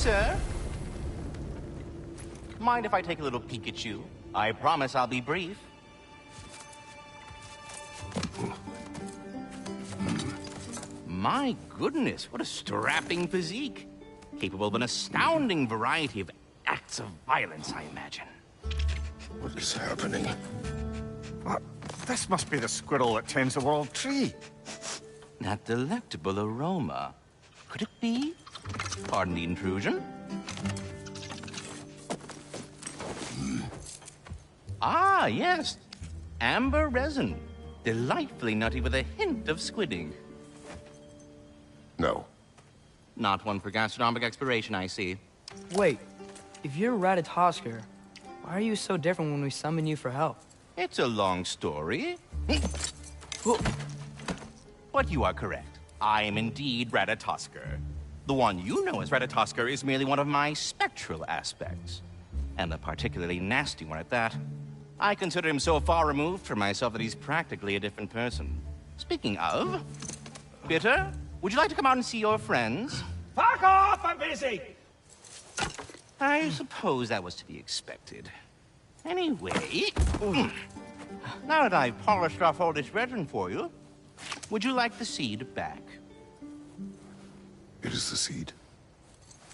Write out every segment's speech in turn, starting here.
sir. Mind if I take a little peek at you? I promise I'll be brief. My goodness, what a strapping physique. Capable of an astounding variety of acts of violence, I imagine. What is happening? What? This must be the squirrel that tends the world tree. That delectable aroma. Could it be? Pardon the intrusion. Ah, yes. Amber resin. Delightfully nutty with a hint of squidding. No. Not one for gastronomic exploration, I see. Wait, if you're Ratatosker, why are you so different when we summon you for help? It's a long story. But you are correct. I am indeed Ratatosker. The one you know as Ratatosker is merely one of my spectral aspects. And a particularly nasty one at that. I consider him so far removed from myself that he's practically a different person. Speaking of... Bitter, would you like to come out and see your friends? Fuck off! I'm busy! I suppose that was to be expected. Anyway... Now that I've polished off all this resin for you, would you like the seed back? It is the seed.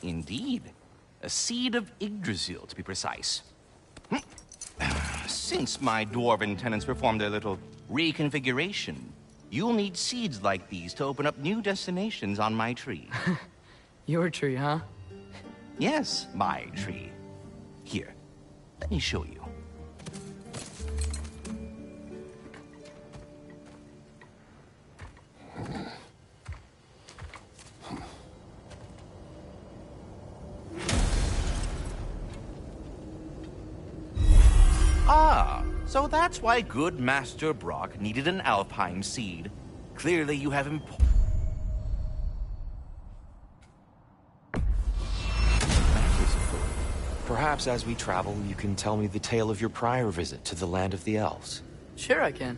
Indeed. A seed of Yggdrasil, to be precise. Since my dwarven tenants performed their little reconfiguration, you'll need seeds like these to open up new destinations on my tree. Your tree, huh? Yes, my tree. Here, let me show you. Ah, so that's why good Master Brock needed an Alpine seed. Clearly you have Perhaps as we travel, you can tell me the tale of your prior visit to the land of the elves. Sure I can.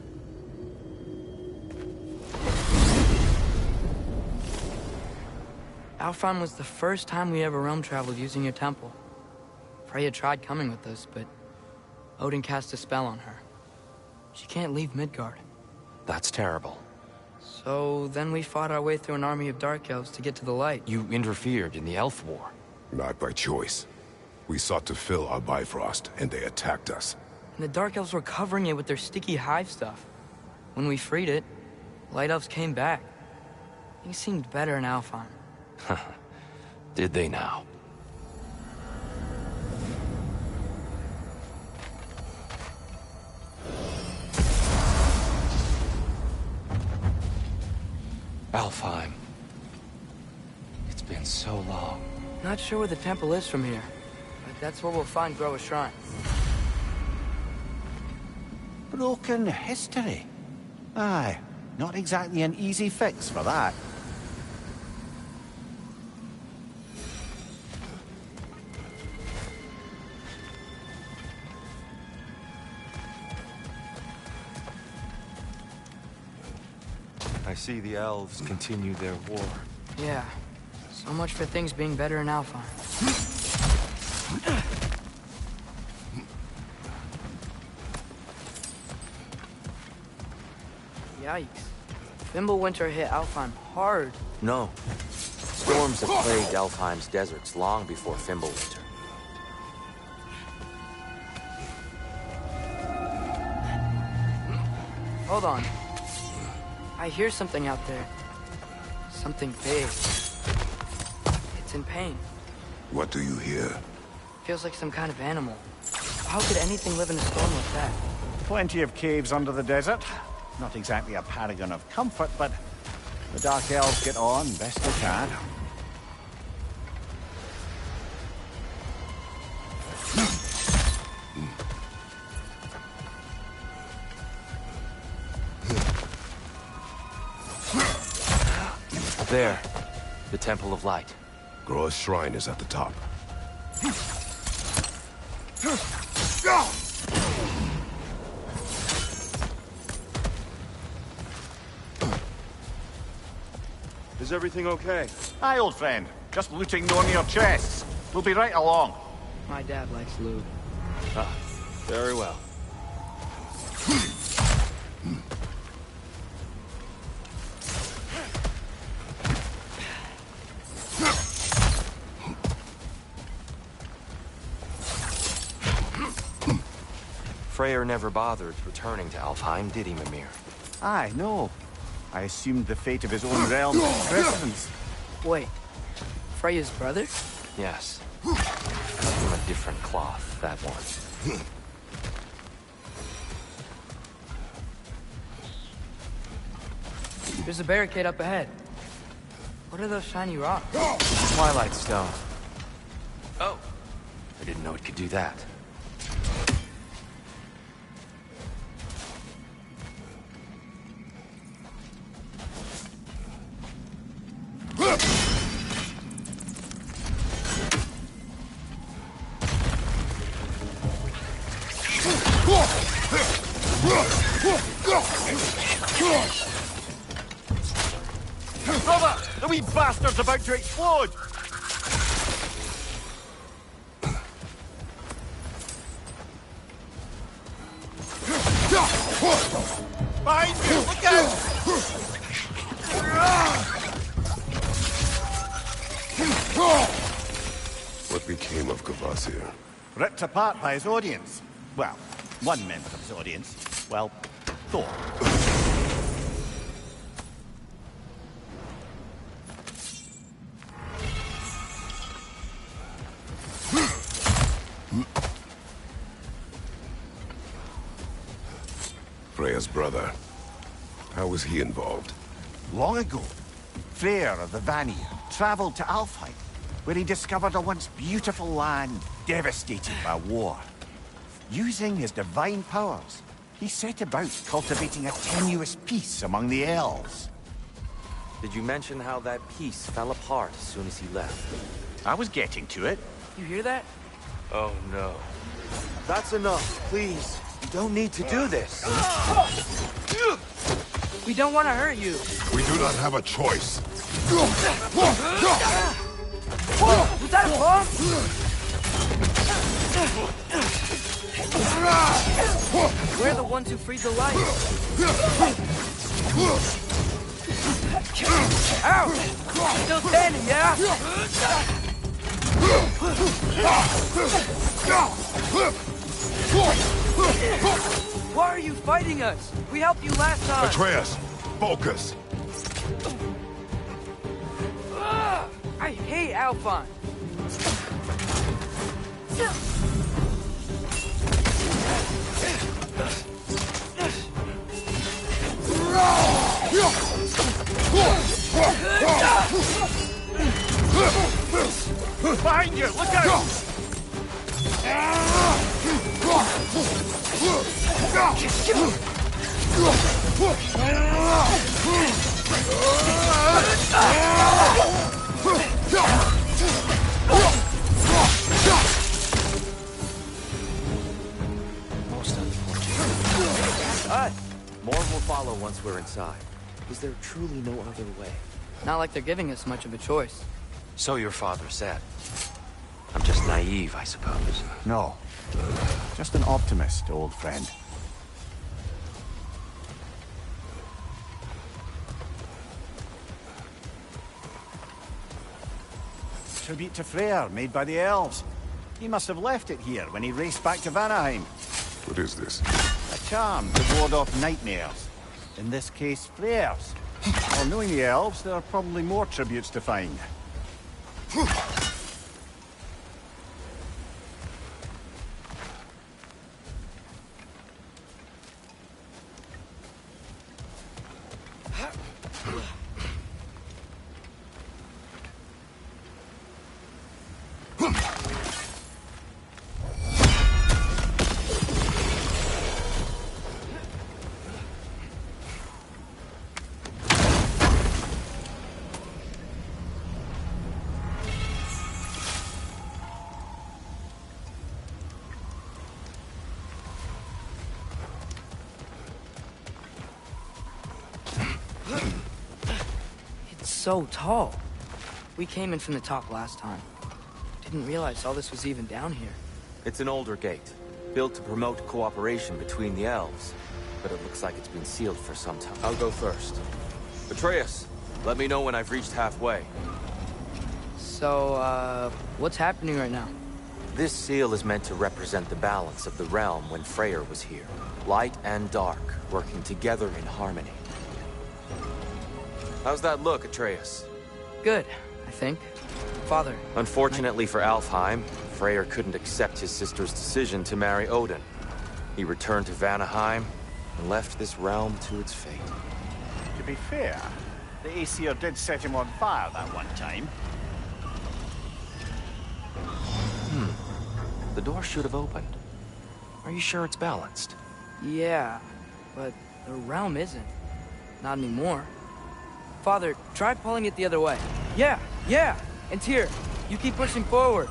Alfheim was the first time we ever realm traveled using your temple. Freya tried coming with us, but Odin cast a spell on her. She can't leave Midgard. That's terrible. So then we fought our way through an army of dark elves to get to the light. You interfered in the elf war. Not by choice. We sought to fill our Bifrost, and they attacked us. And the dark elves were covering it with their sticky hive stuff. When we freed it, light elves came back. Things seemed better in Alfheim. Did they now? Alfheim. It's been so long. Not sure where the temple is from here, but that's where we'll find Groa's shrine. Broken history. Aye, not exactly an easy fix for that. I see the elves continue their war. Yeah, so much for things being better in Alfheim. Yikes. Fimbulwinter hit Alfheim hard. No. Storms have plagued Alfheim's deserts long before Fimbulwinter. Hold on. I hear something out there. Something big. It's in pain. What do you hear? Feels like some kind of animal. How could anything live in a storm like that? Plenty of caves under the desert. Not exactly a paragon of comfort, but the Dark Elves get on best they can. There. The Temple of Light. Groa's shrine is at the top. Is everything okay? Aye, old friend. Just looting no near chests. We'll be right along. My dad likes lube. Ah, very well. Freyr never bothered returning to Alfheim, did he, Mimir? Aye, no. I assumed the fate of his own realm took precedence. Wait, Freya's brother? Yes. Cut from a different cloth, that one. There's a barricade up ahead. What are those shiny rocks? Twilight Stone. Oh. I didn't know it could do that. Brother! The wee bastard's about to explode! Behind you! Look out! What became of Kvasir? Ripped apart by his audience. Well, one member of his audience. Well, Thor. Freya's brother. How was he involved? Long ago, Freyr of the Vanir traveled to Alfheim, where he discovered a once beautiful land devastated by war. Using his divine powers, he set about cultivating a tenuous peace among the elves. Did you mention how that piece fell apart as soon as he left? I was getting to it. You hear that? Oh no. That's enough, please. You don't need to do this. We don't want to hurt you. We do not have a choice. Whoa! Was that a bomb? We're the ones who freed the light. Ow! Still standing, yeah? Why are you fighting us? We helped you last time. Atreus, focus. I hate Alphon. Behind you! Look out! Most unfortunate. More will follow once we're inside. Is there truly no other way? Not like they're giving us much of a choice. So your father said. I'm just naive, I suppose. No. Just an optimist, old friend. Tribute to Freyr, made by the elves. He must have left it here when he raced back to Vanaheim. What is this? A charm to ward off nightmares. In this case, Freyr's. Well, knowing the elves, there are probably more tributes to find. So tall. We came in from the top last time. didn't realize all this was even down here. It's an older gate, built to promote cooperation between the elves. But it looks like it's been sealed for some time. I'll go first. Atreus, let me know when I've reached halfway. So, what's happening right now? This seal is meant to represent the balance of the realm when Freyr was here. Light and dark, working together in harmony. How's that look, Atreus? Good, I think. Father... Unfortunately for Alfheim, Freyr couldn't accept his sister's decision to marry Odin. He returned to Vanaheim and left this realm to its fate. To be fair, the Aesir did set him on fire that one time. The door should have opened. Are you sure it's balanced? Yeah, but the realm isn't. Not anymore. Father, try pulling it the other way. Yeah! And Tyr, you keep pushing forward.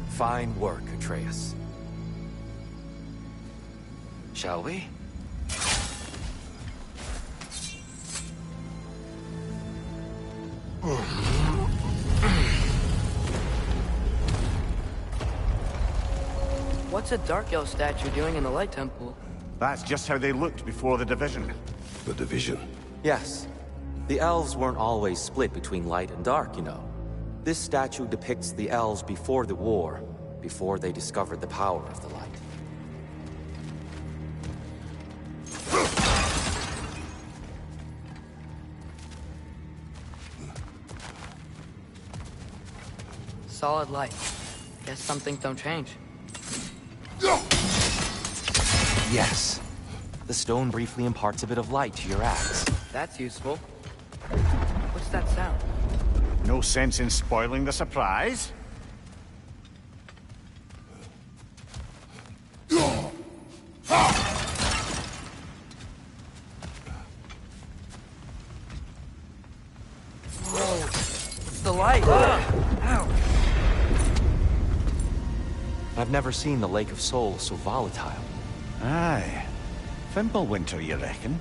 Fine work, Atreus. Shall we? What's a Dark Elf statue doing in the Light Temple? That's just how they looked before the division. The division. Yes. The elves weren't always split between light and dark, you know. This statue depicts the elves before the war, before they discovered the power of the light. Solid light. Guess some things don't change. Yes. The stone briefly imparts a bit of light to your axe. That's useful. What's that sound? No sense in spoiling the surprise. Whoa. It's the light. Ow. I've never seen the Lake of Souls so volatile. Aye. Fimbulwinter, you reckon?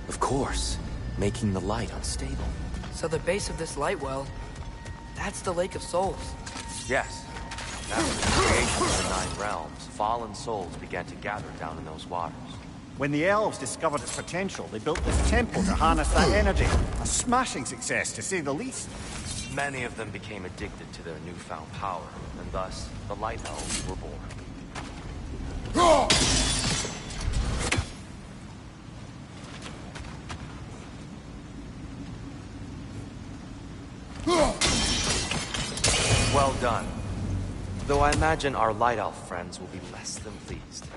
Of course, making the light unstable. So the base of this light well, that's the Lake of Souls. Yes. After the creation of the Nine Realms, fallen souls began to gather down in those waters. When the elves discovered its potential, they built this temple to harness that energy. A smashing success, to say the least. Many of them became addicted to their newfound power, and thus, the Light Elves were born. Well done. Though I imagine our Light Elf friends will be less than pleased.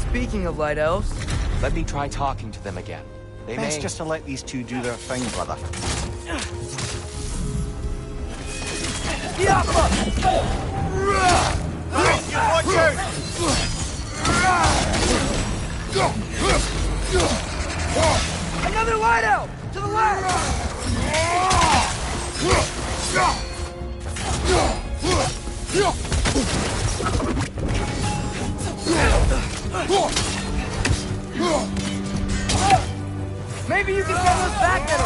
Speaking of light elves... Let me try talking to them again. They Best may... just to let these two do their thing, brother. Watch out! Another light elf! To the left! Maybe you can throw us back at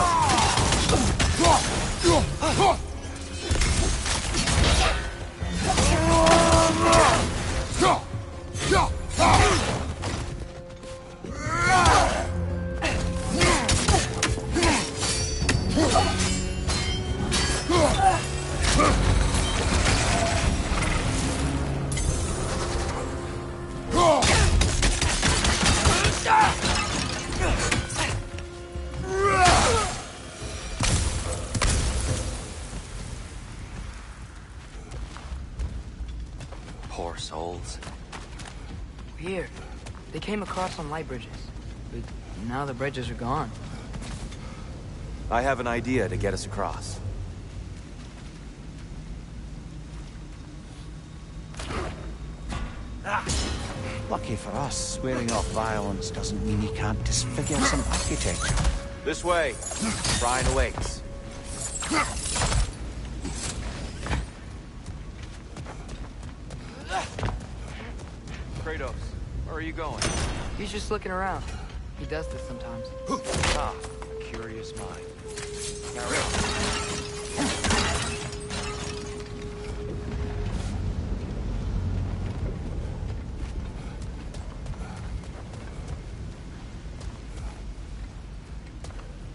Poor souls. Weird. They came across on light bridges. But now the bridges are gone. I have an idea to get us across. Lucky for us, swearing off violence doesn't mean he can't disfigure some architecture. This way. Brian awaits. Where are you going? He's just looking around. He does this sometimes. Ah, a curious mind. Carry on.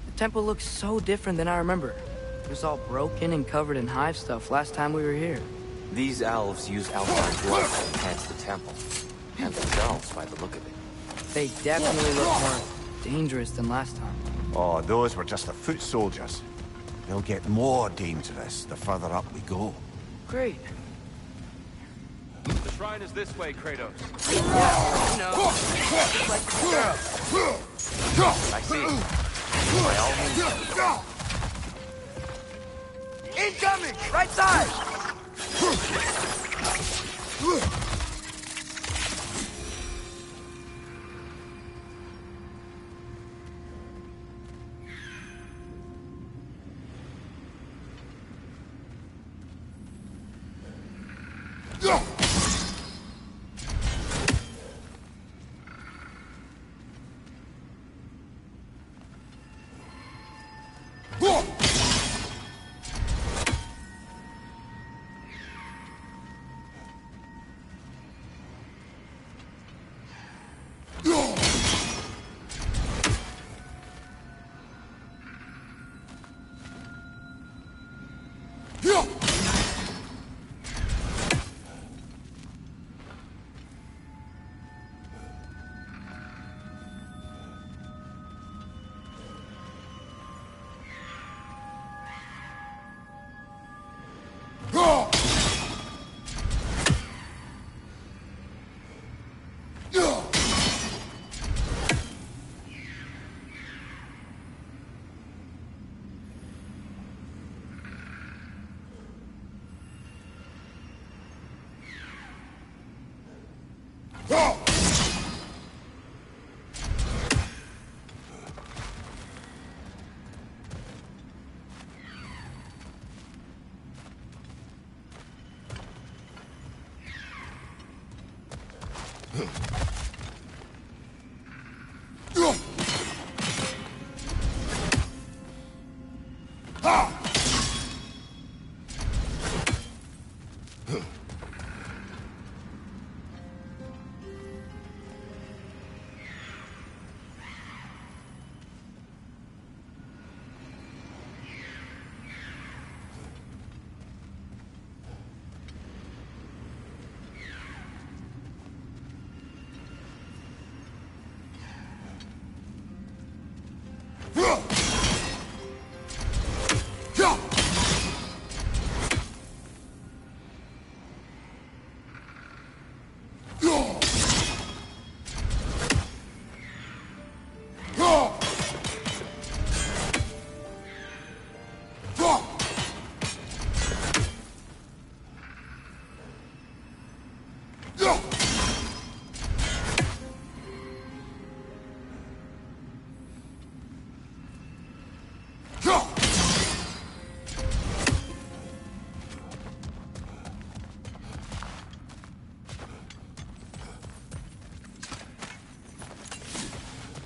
The temple looks so different than I remember. It was all broken and covered in hive stuff last time we were here. These elves use Alpine blood to enhance the temple. And themselves, by the look of it. They definitely look more dangerous than last time. Oh, those were just the foot soldiers. They'll get more dangerous the further up we go. Great. The shrine is this way, Kratos. Yeah, you know, just like the girl. I see. By all means. Incoming! Right side!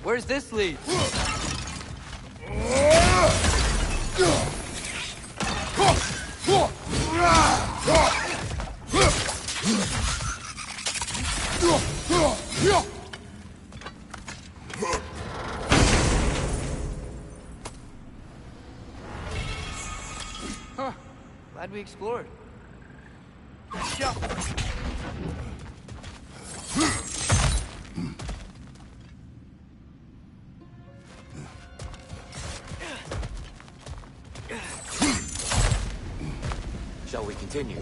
Where's this lead? Huh. Glad we explored. Jump. Shall we continue?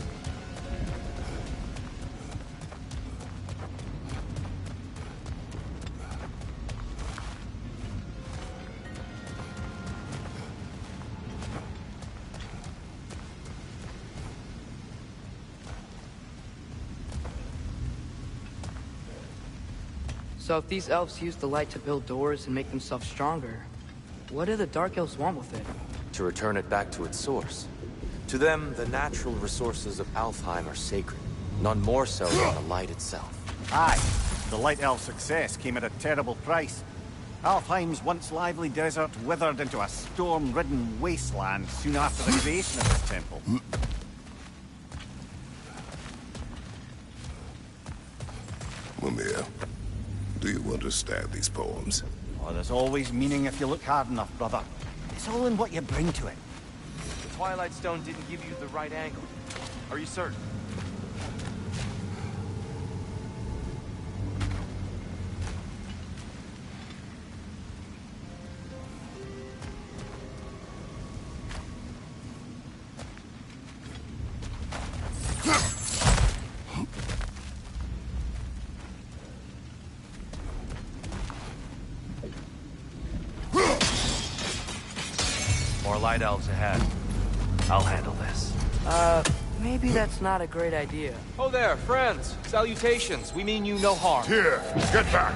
So if these elves use the light to build doors and make themselves stronger, what do the Dark Elves want with it? To return it back to its source. To them, the natural resources of Alfheim are sacred. None more so than the light itself. Aye, The Light Elf's success came at a terrible price. Alfheim's once lively desert withered into a storm-ridden wasteland soon after the creation of this temple. Mimir, do you understand these poems? Oh, there's always meaning if you look hard enough, brother. It's all in what you bring to it. The Twilight Stone didn't give you the right angle. Are you certain? More light elves ahead. I'll handle this. Maybe that's not a great idea. Oh there, friends. Salutations. We mean you no harm. Here, get back!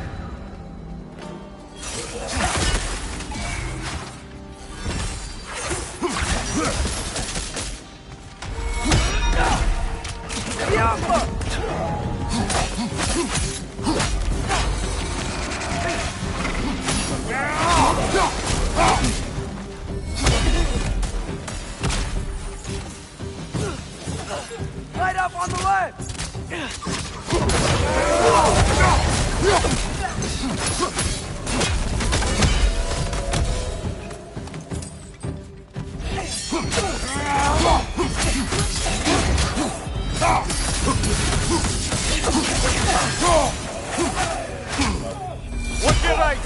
Light up on the left! What's your right?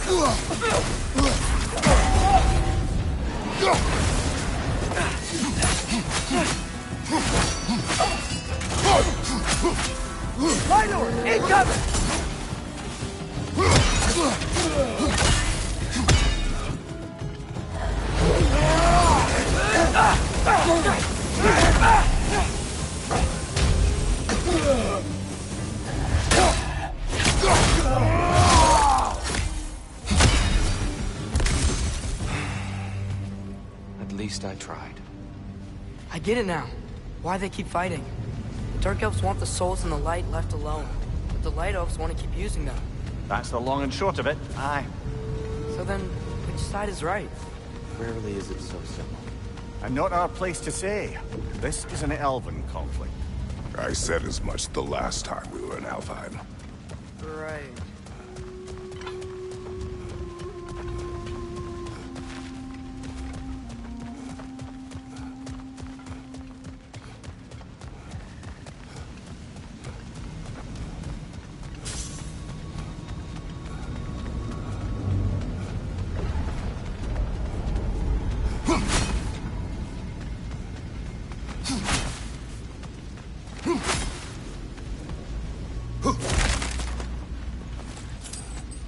Light door! Incoming! At least I tried. I get it now. Why they keep fighting. The Dark Elves want the souls in the light left alone. But the Light Elves want to keep using them. That's the long and short of it. Aye. So then, which side is right? Rarely is it so simple. And not our place to say. This is an elven conflict. I said as much the last time we were in Alfheim. Right.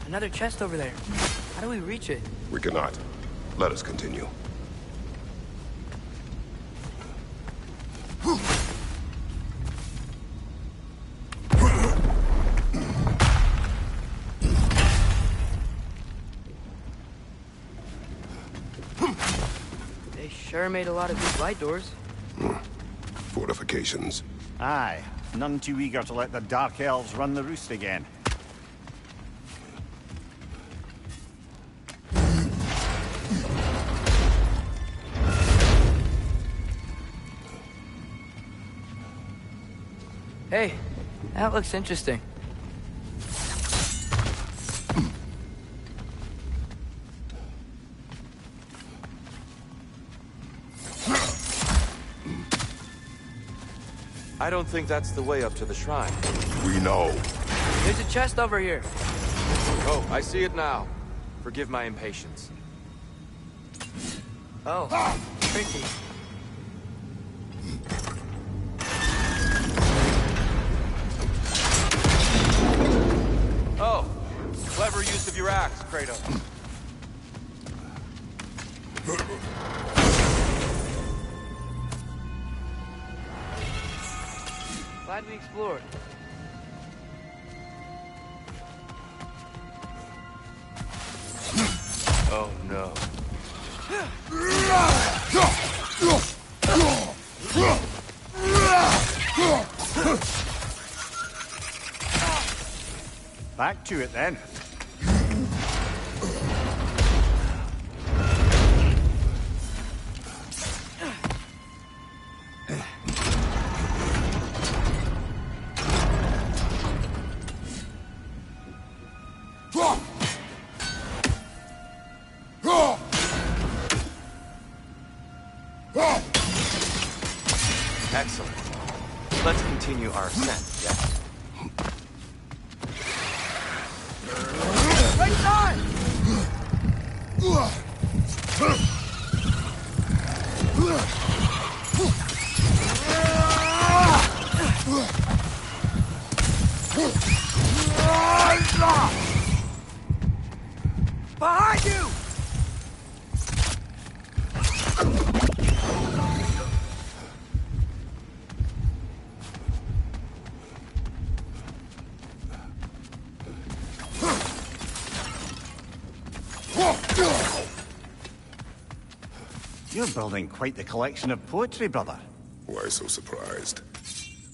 Another chest over there. How do we reach it? We cannot. Let us continue. They sure made a lot of these light doors. Fortifications. Aye. None too eager to let the Dark Elves run the roost again. Hey, that looks interesting. I don't think that's the way up to the shrine. We know. There's a chest over here. Oh, I see it now. Forgive my impatience. Oh, tricky. Oh, clever use of your axe, Kratos. Glad we explored. Oh no. Back to it then. Excellent. Let's continue our ascent, yes? Right side! Behind you! You're building quite the collection of poetry, brother. Why so surprised?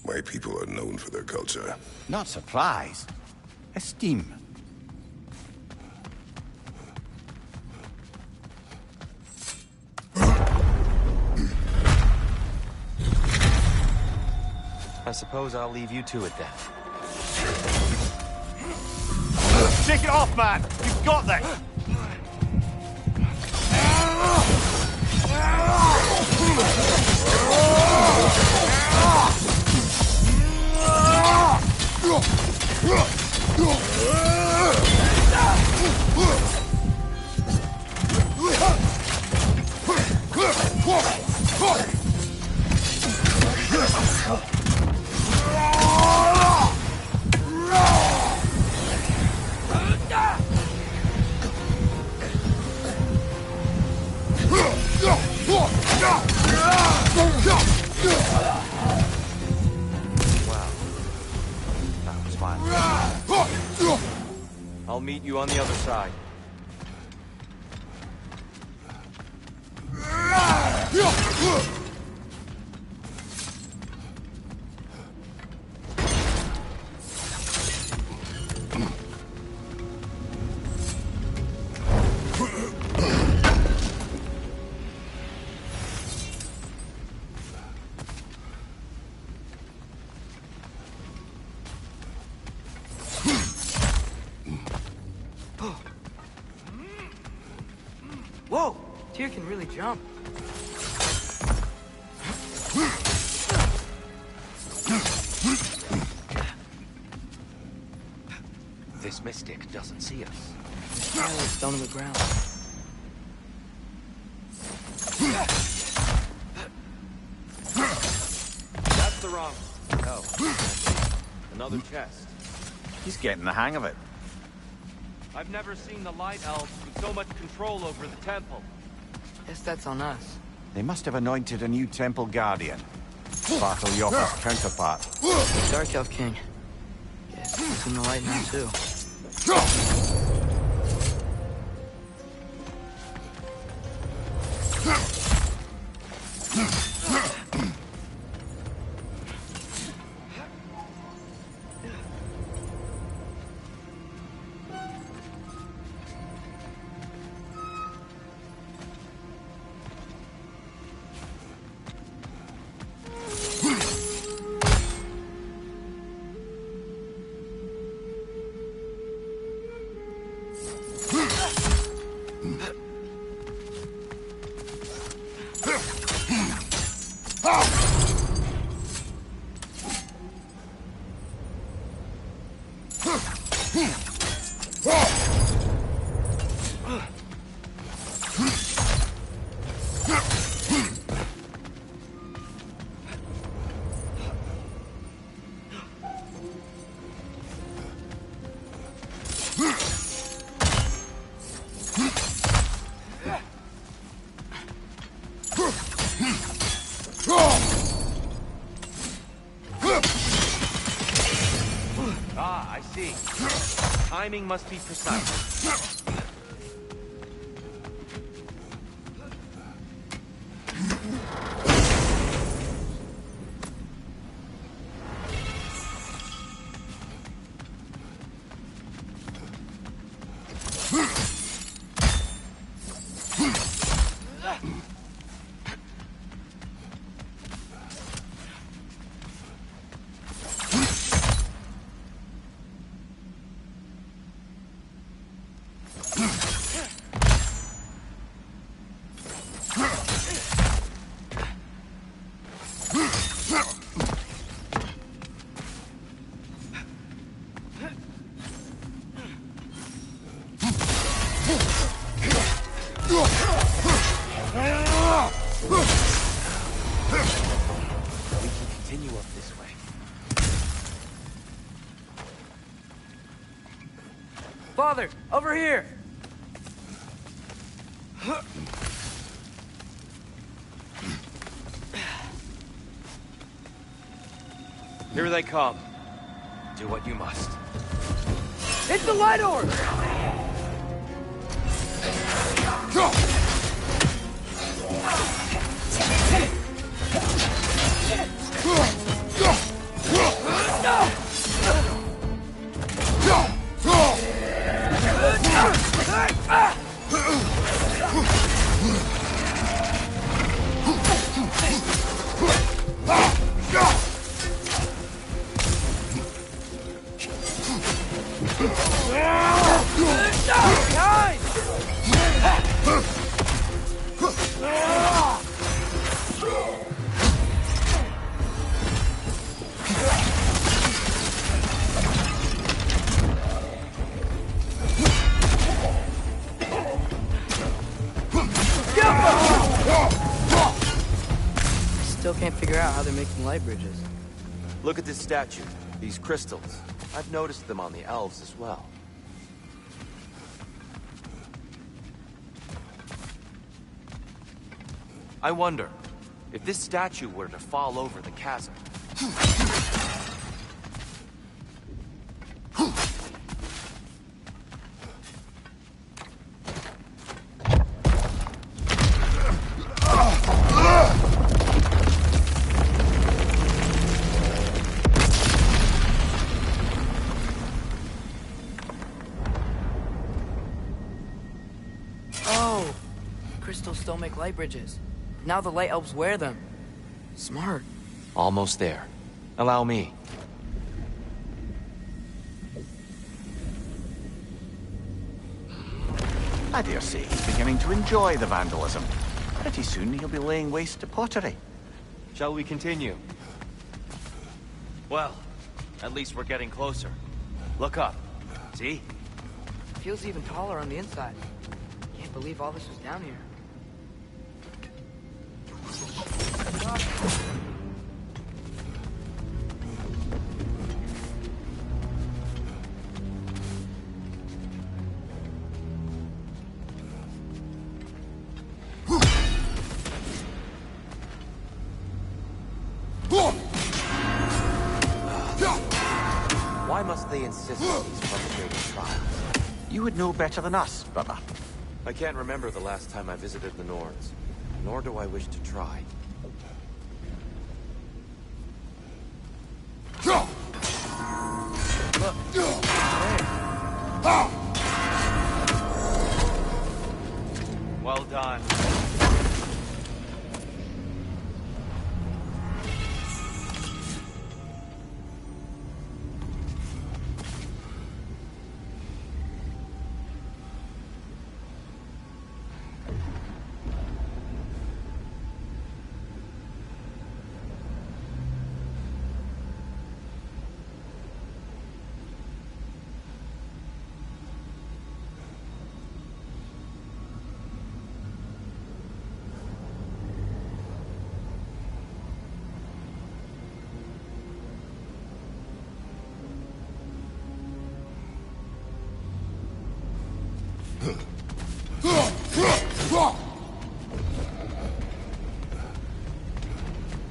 My people are known for their culture. Not surprise. Esteem. I suppose I'll leave you to it then. Shake it off, man! You've got this! Wow. That was fun. I'll meet you on the other side. Whoa! Tyr can really jump. This mystic doesn't see us. Silence down on the ground. That's the wrong... Oh. Another chest. He's getting the hang of it. I've never seen the Light Elves with so much control over the temple. Guess that's on us. They must have anointed a new temple guardian. Bartle Yoppa's counterpart. Dark Elf King. Guess he's in the light now, too. Ah, I see. Timing must be precise. up this way. Father, over here! Here they come. Do what you must. It's the light orb! Still can't figure out how they're making light bridges. Look at this statue. These crystals. I've noticed them on the elves as well. I wonder, if this statue were to fall over the chasm... Oh! Crystals still make light bridges. Now the light elves wear them. Smart. Almost there. Allow me. I dare say he's beginning to enjoy the vandalism. Pretty soon he'll be laying waste to pottery. Shall we continue? Well, at least we're getting closer. Look up. See? Feels even taller on the inside. Can't believe all this was down here. Why must they insist on these frustrating trials? You would know better than us, brother. I can't remember the last time I visited the Nords, nor do I wish to try. Well done.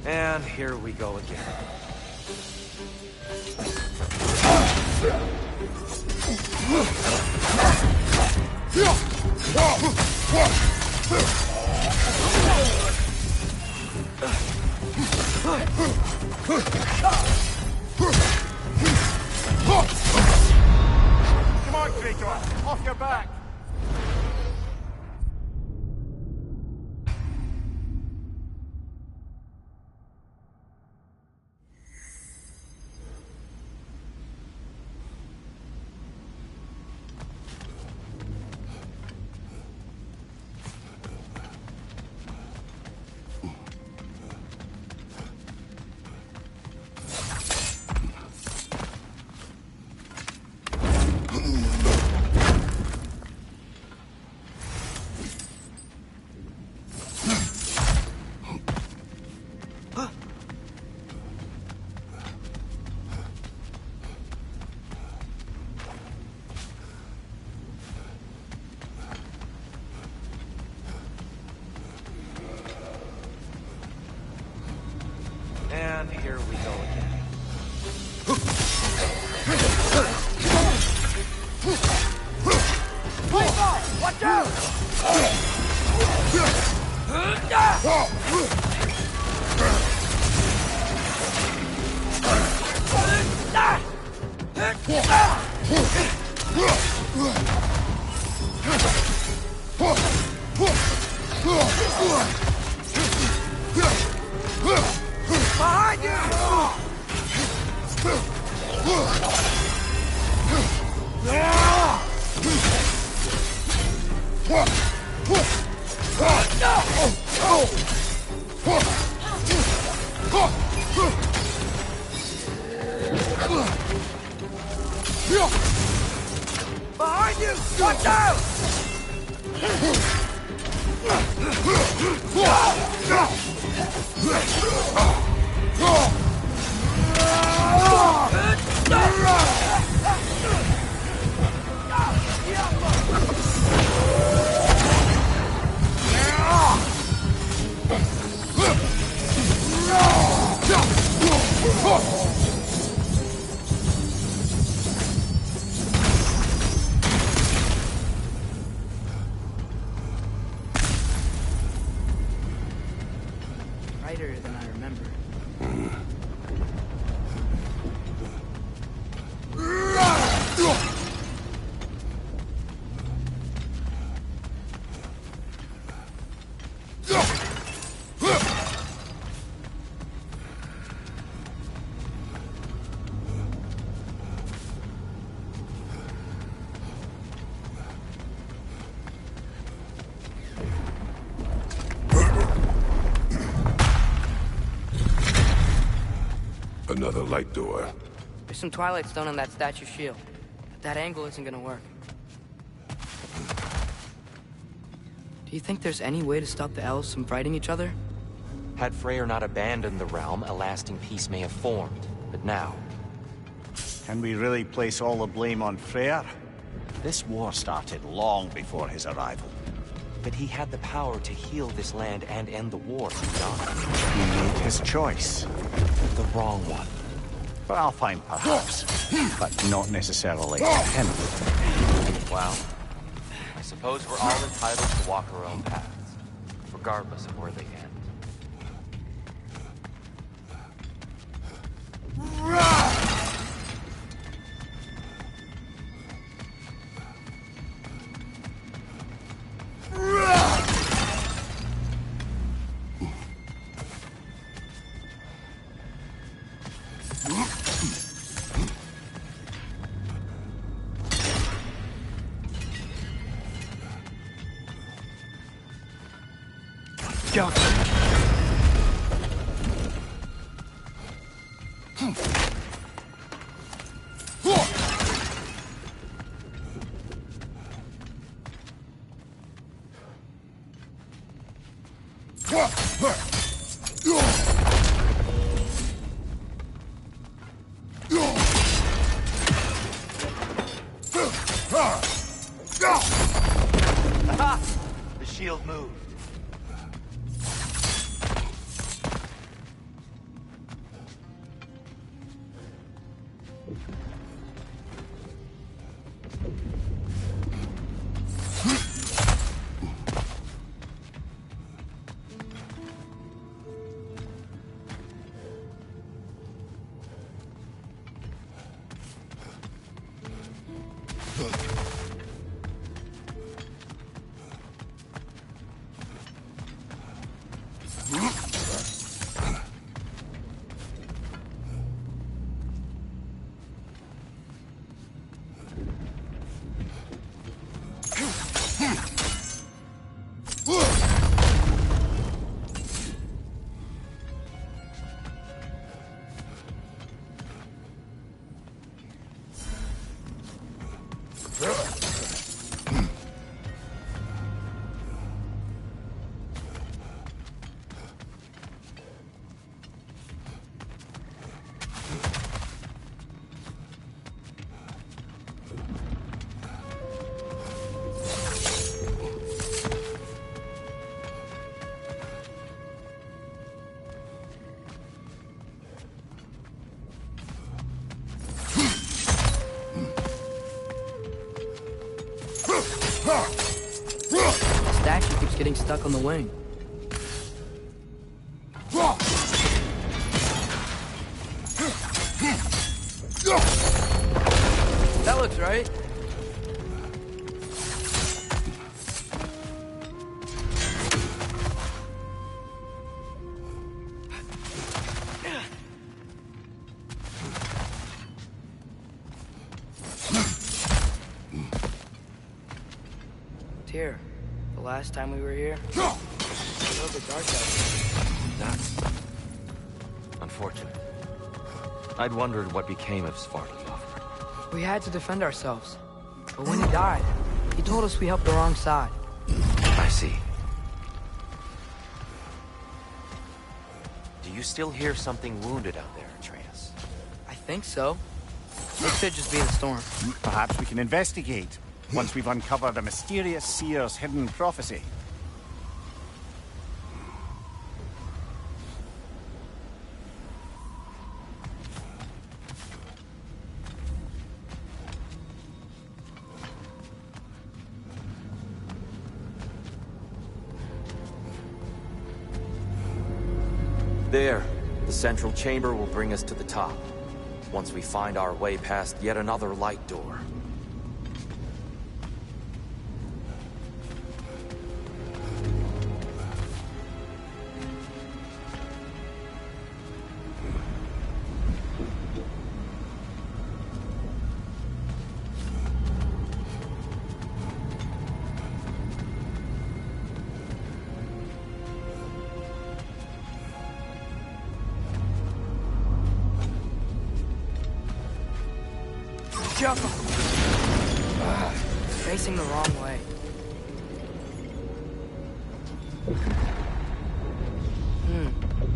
And here we go again. Come on, Kratos! Off your back! And here we go again. Watch out! Behind you! Behind you! Watch out! Brighter than I remember. Another light door. There's some Twilight Stone on that statue shield. But that angle isn't gonna work. Do you think there's any way to stop the elves from fighting each other? Had Freyr not abandoned the realm, a lasting peace may have formed. But now, Can we really place all the blame on Freyr? This war started long before his arrival. but he had the power to heal this land and end the war, John. He made his choice. The wrong one. For Alpine, perhaps, but not necessarily him. Well, I suppose we're all entitled to walk our own paths, regardless of where they end. Go. Aha! The shield moved. The statue keeps getting stuck on the wing. That looks right. Here, the last time we were here, it was a little bit dark out here. That's unfortunate. I'd wondered what became of Svartalfheim. We had to defend ourselves. But when he died, he told us we helped the wrong side. I see. Do you still hear something wounded out there, Atreus? I think so. It could just be the storm. Perhaps we can investigate, once we've uncovered a mysterious seer's hidden prophecy. There. The central chamber will bring us to the top. Once we find our way past yet another light door. Facing the wrong way.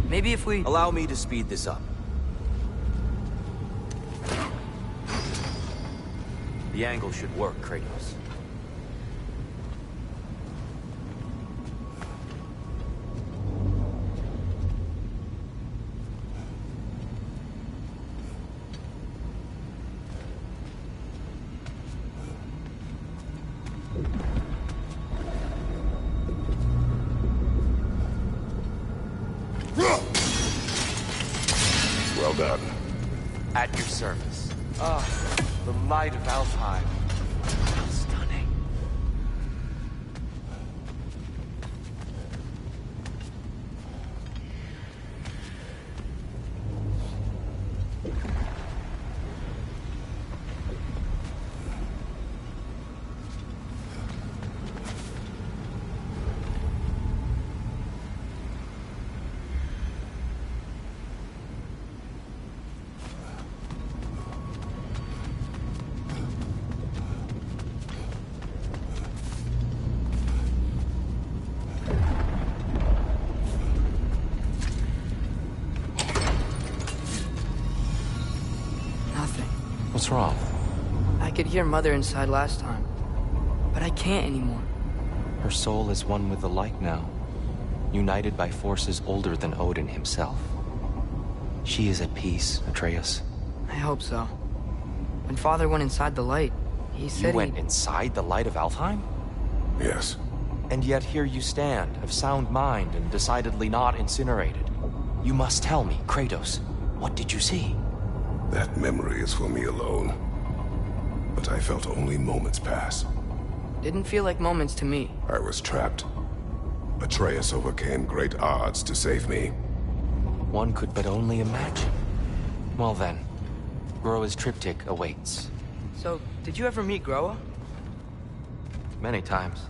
Maybe if we... Allow me to speed this up. The angle should work, Kratos. Well done. At your service. Ah, the light of Alfheim. Stunning. What's wrong? I could hear Mother inside last time, but I can't anymore. Her soul is one with the light now, united by forces older than Odin himself. She is at peace, Atreus. I hope so. When Father went inside the light, he said You went inside the light of Alfheim? Yes. And yet here you stand, of sound mind and decidedly not incinerated. You must tell me, Kratos, what did you see? That memory is for me alone. But I felt only moments pass. Didn't feel like moments to me. I was trapped. Atreus overcame great odds to save me. One could but only imagine. Well then, Groa's triptych awaits. So, did you ever meet Groa? Many times.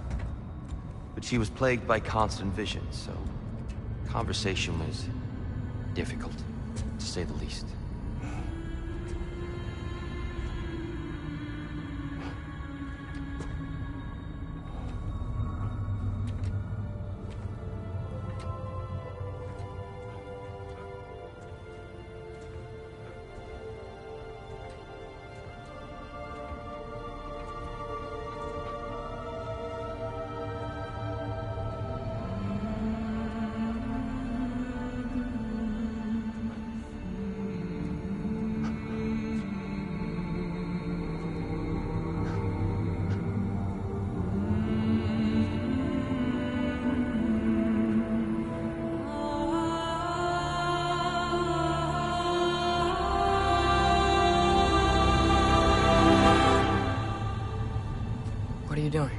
But she was plagued by constant visions, so conversation was difficult, to say the least. you doing?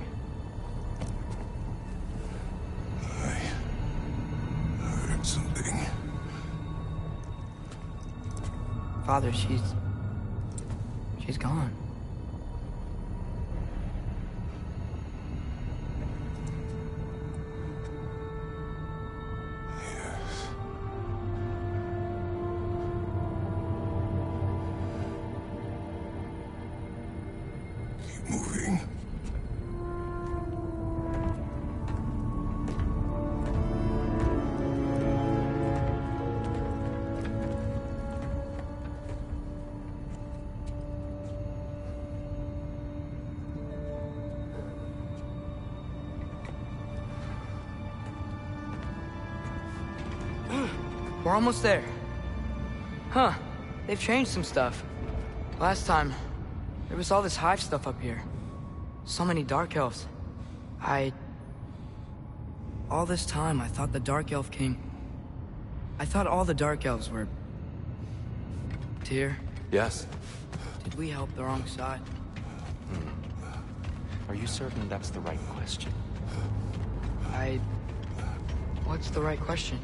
I heard something. Father, she's gone. Yes. Keep moving. We're almost there. Huh. They've changed some stuff. Last time, there was all this hive stuff up here. So many Dark Elves. All this time, I thought the Dark Elf King... I thought all the Dark Elves were... Tyr, Yes? did we help the wrong side? Are you certain that's the right question? What's the right question?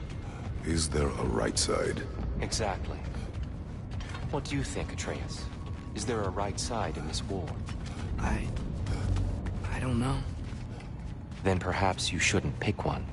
Is there a right side? Exactly. What do you think, Atreus? Is there a right side in this war? I don't know. Then perhaps you shouldn't pick one.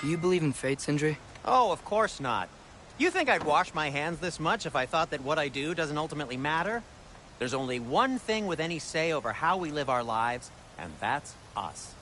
Do you believe in fate, Sindri? Oh, of course not. You think I'd wash my hands this much if I thought that what I do doesn't ultimately matter? There's only one thing with any say over how we live our lives, and that's us.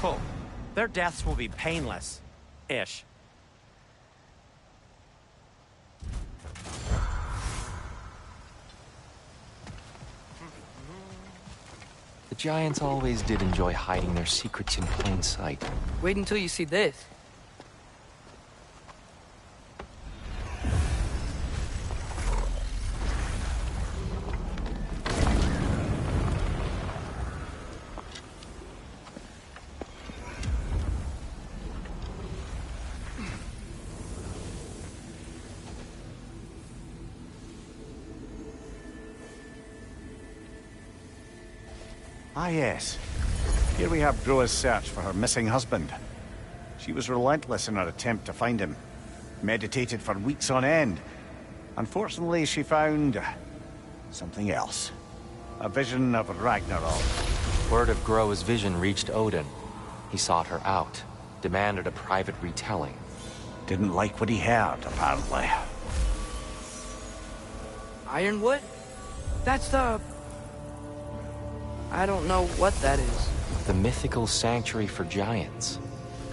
Oh, their deaths will be painless. Ish. The giants always did enjoy hiding their secrets in plain sight. Wait until you see this. Ah, yes. Here we have Groa's search for her missing husband. She was relentless in her attempt to find him. Meditated for weeks on end. Unfortunately, she found something else. A vision of Ragnarok. Word of Groa's vision reached Odin. He sought her out, demanded a private retelling. Didn't like what he heard, apparently. Ironwood? That's the... I don't know what that is. The mythical sanctuary for giants.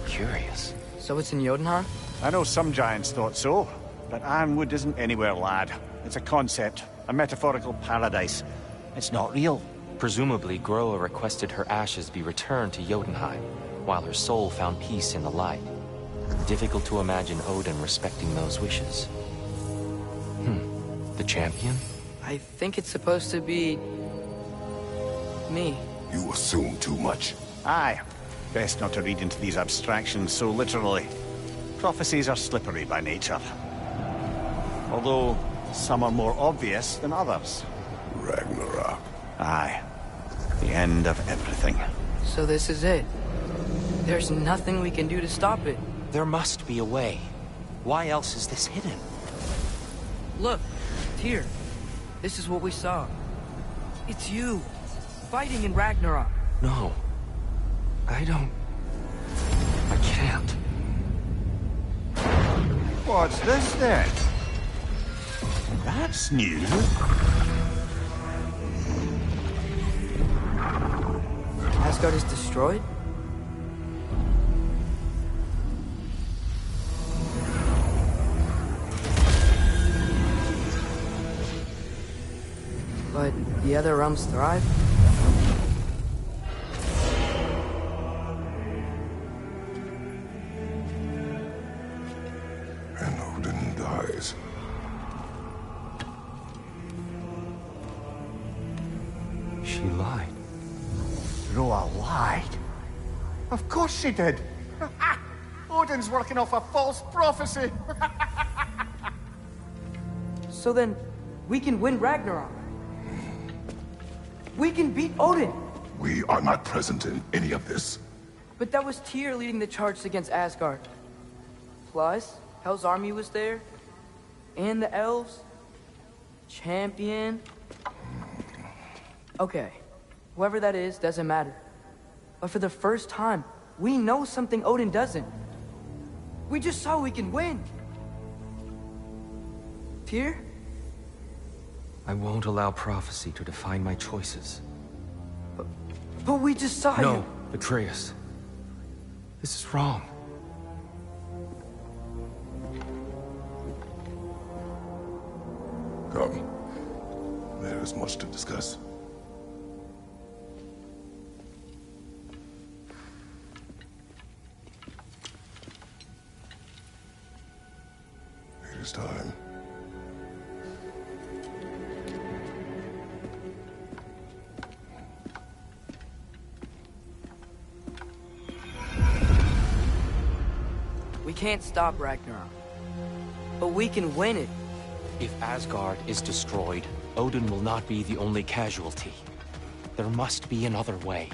Curious. So it's in Jotunheim? I know some giants thought so, but Ironwood isn't anywhere, lad. It's a concept, a metaphorical paradise. It's not real. Presumably, Groa requested her ashes be returned to Jotunheim, while her soul found peace in the light. Difficult to imagine Odin respecting those wishes. The champion? I think it's supposed to be... me. You assume too much. Aye. Best not to read into these abstractions so literally. Prophecies are slippery by nature. Although, some are more obvious than others. Ragnarok. Aye. The end of everything. So this is it. There's nothing we can do to stop it. There must be a way. Why else is this hidden? Look, Tyr. This is what we saw. It's you, fighting in Ragnarok. No. I can't. What's this then? That's new. Asgard is destroyed? But the other realms thrive? And Odin dies. She lied. Groa lied. Of course she did. Odin's working off a false prophecy. So then, we can win Ragnarok. We can beat Odin. We are not present in any of this. But that was Tyr leading the charge against Asgard. Plus, Hell's army was there. And the elves. Champion. Okay. Whoever that is, doesn't matter. But for the first time, we know something Odin doesn't. We just saw we can win. Tyr? I won't allow prophecy to define my choices. But we just saw you. No, Atreus. This is wrong. Come. There is much to discuss. It is time. We can't stop Ragnarok. But we can win it. If Asgard is destroyed, Odin will not be the only casualty. There must be another way.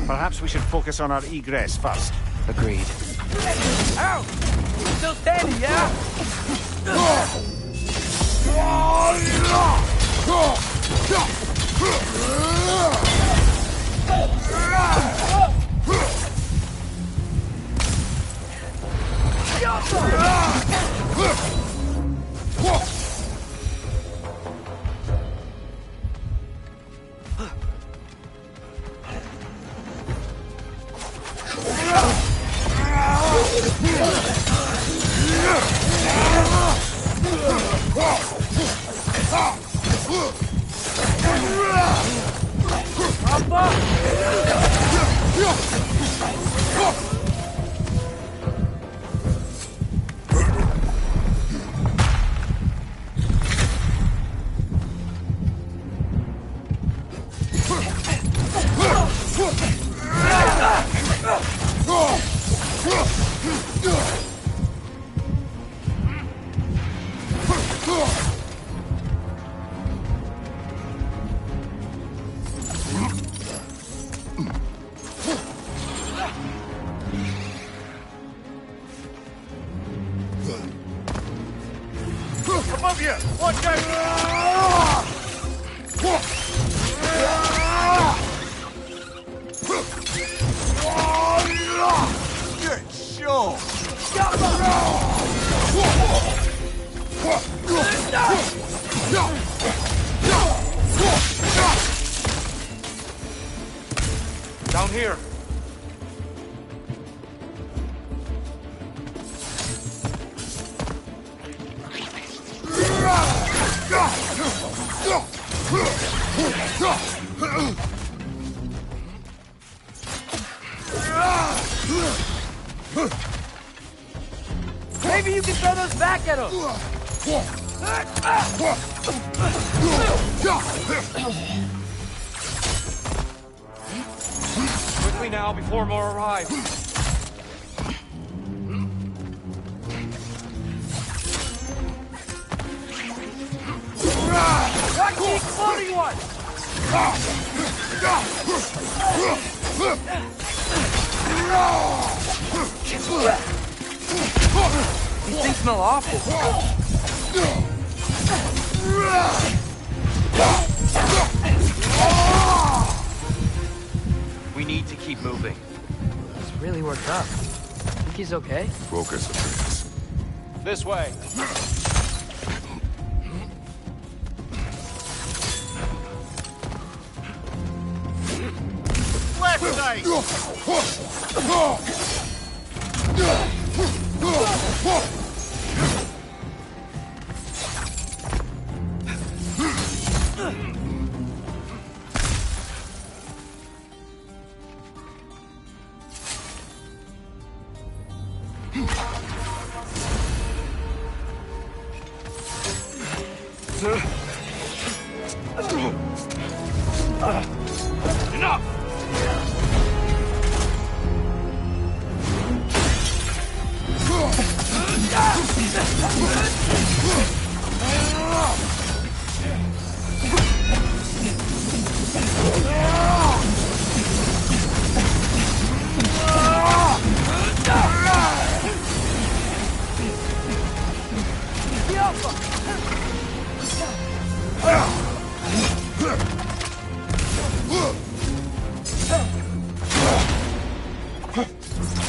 Perhaps we should focus on our egress first. Agreed. Ow! Still standing, yeah? Above you! Watch out! Good show! Down here. Maybe you can throw those back at him! Quickly now, before more arrive. Watch the exploding one! These things smell awful. We need to keep moving. He's really worked up. Think he's okay? Focus, Atreus. This way. Left side!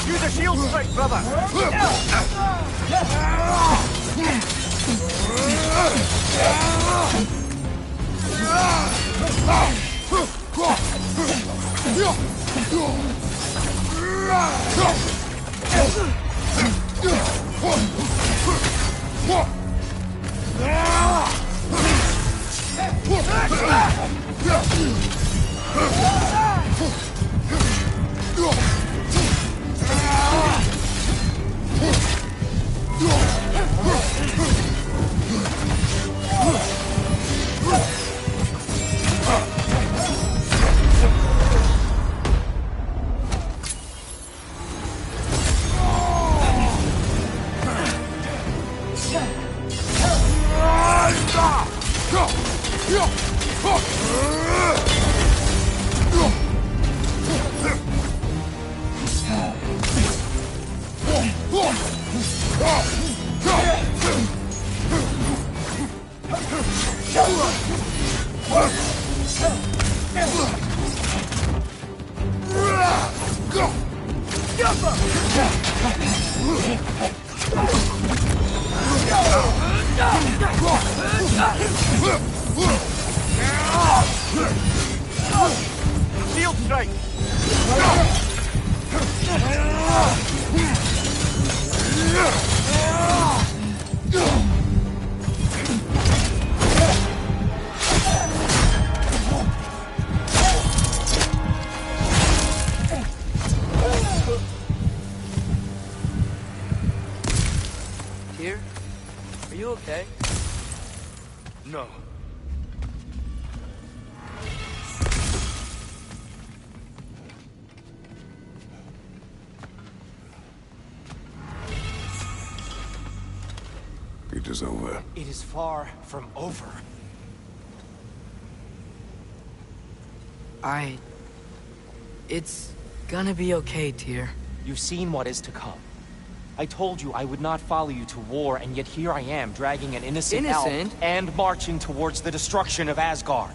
Use a shield strike, brother! Shield strike! Tyr? Are you okay? No. It is over. It is far from over. It's gonna be okay, Tyr. You've seen what is to come. I told you I would not follow you to war, and yet here I am, dragging an innocent elf Innocent? and marching towards the destruction of Asgard.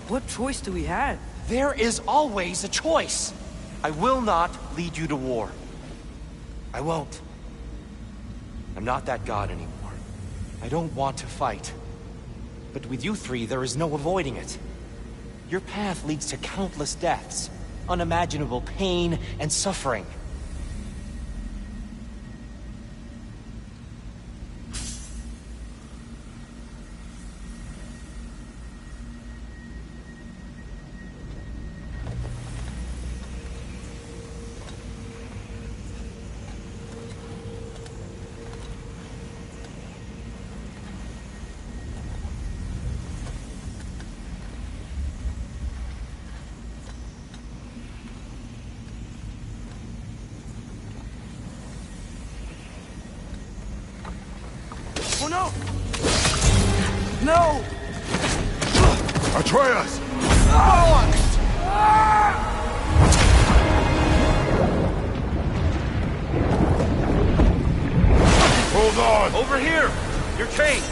What choice do we have? There is always a choice. I will not lead you to war. I won't. I'm not that god anymore. I don't want to fight. But with you three, there is no avoiding it. Your path leads to countless deaths, unimaginable pain and suffering. Oh no! No! Atreus! Hold on! Over here! You're chained!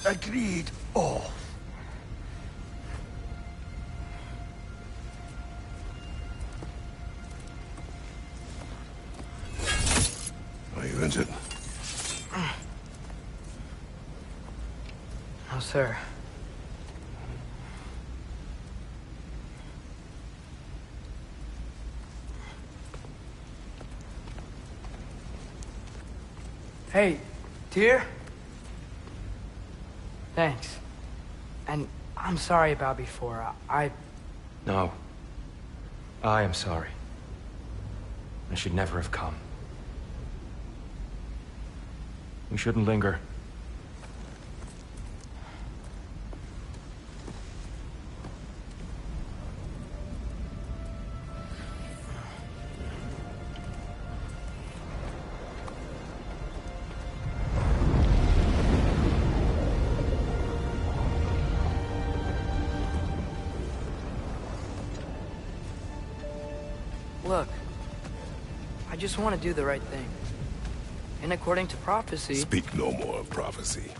Agreed. Oh. Are you injured? No, sir. Hey, Tyr? Thanks. And I'm sorry about before. No. I am sorry. I should never have come. We shouldn't linger. Look, I just want to do the right thing. And according to prophecy... Speak no more of prophecy.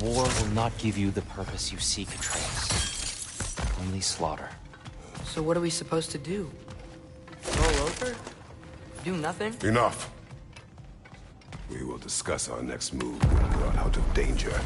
War will not give you the purpose you seek, Atreus. Only slaughter. So what are we supposed to do? Roll over? Do nothing? Enough. We will discuss our next move when we're out of danger.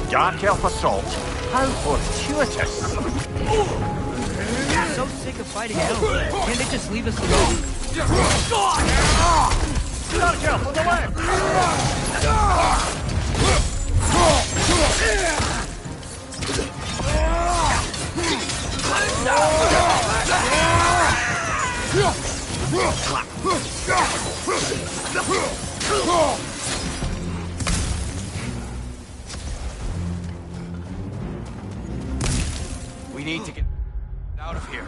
Dark elf assault? How fortuitous! I'm so sick of fighting elves. Can't they just leave us alone? Dark elf on the way! We need to get out of here.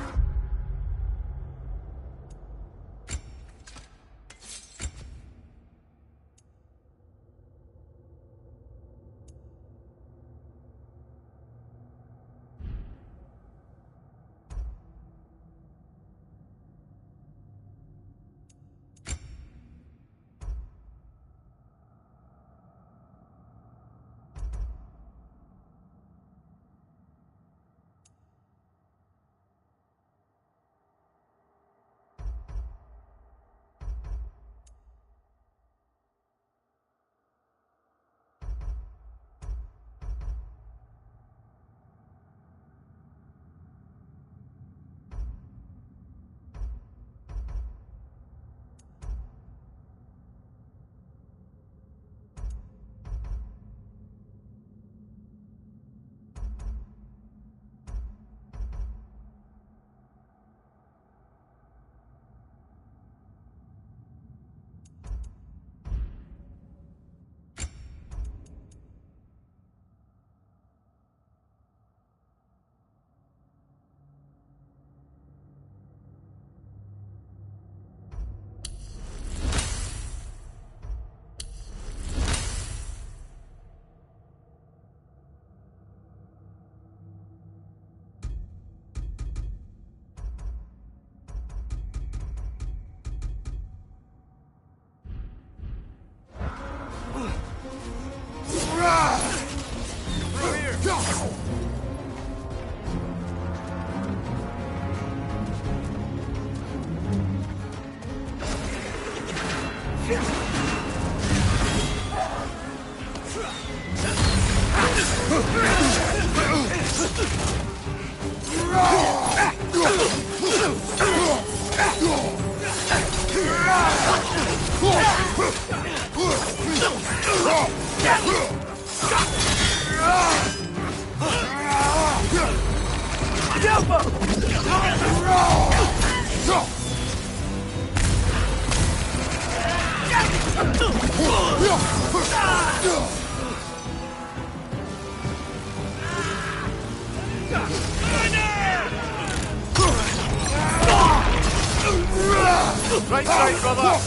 Right side, brother!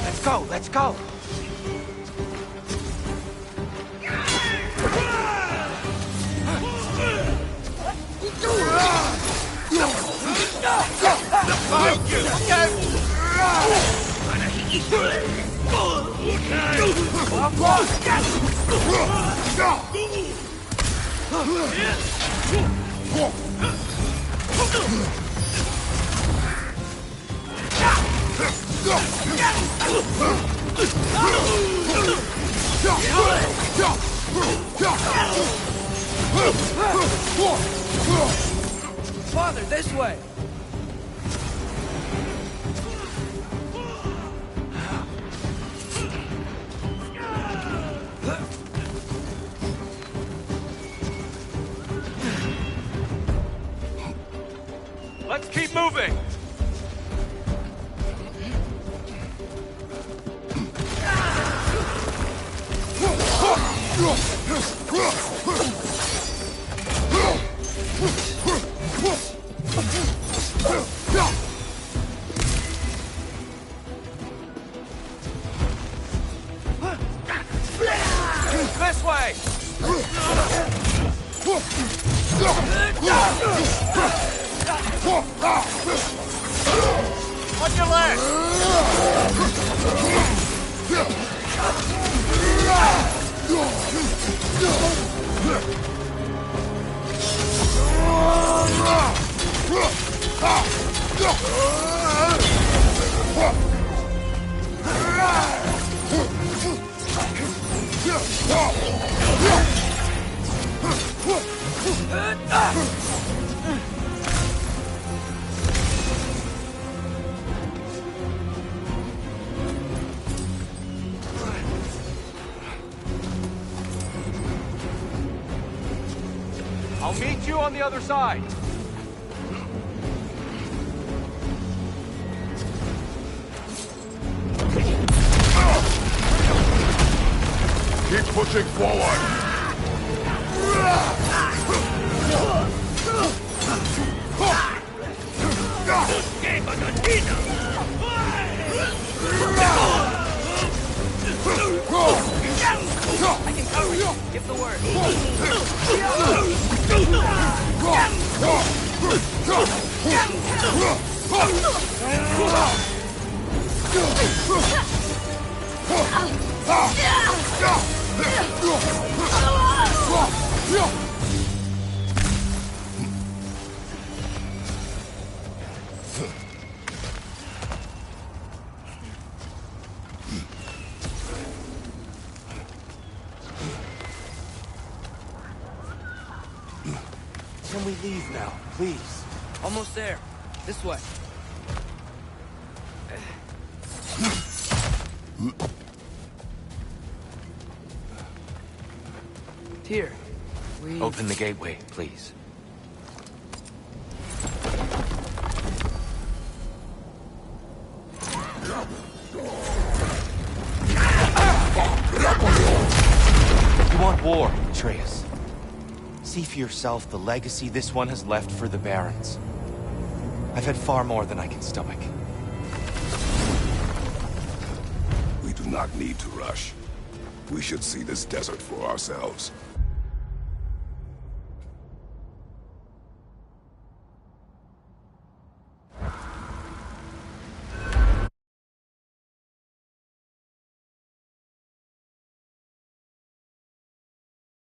Let's go, let's go! Father, this way! Let's keep moving! This way! On your left! I'll meet you on the other side. Keep pushing forward! I can cover you. Give the word. Can we leave now, please? Almost there. This way. Here. We... Open the gateway, please. You want war, Atreus. See for yourself the legacy this one has left for the Barons. I've had far more than I can stomach. We do not need to rush. We should see this desert for ourselves.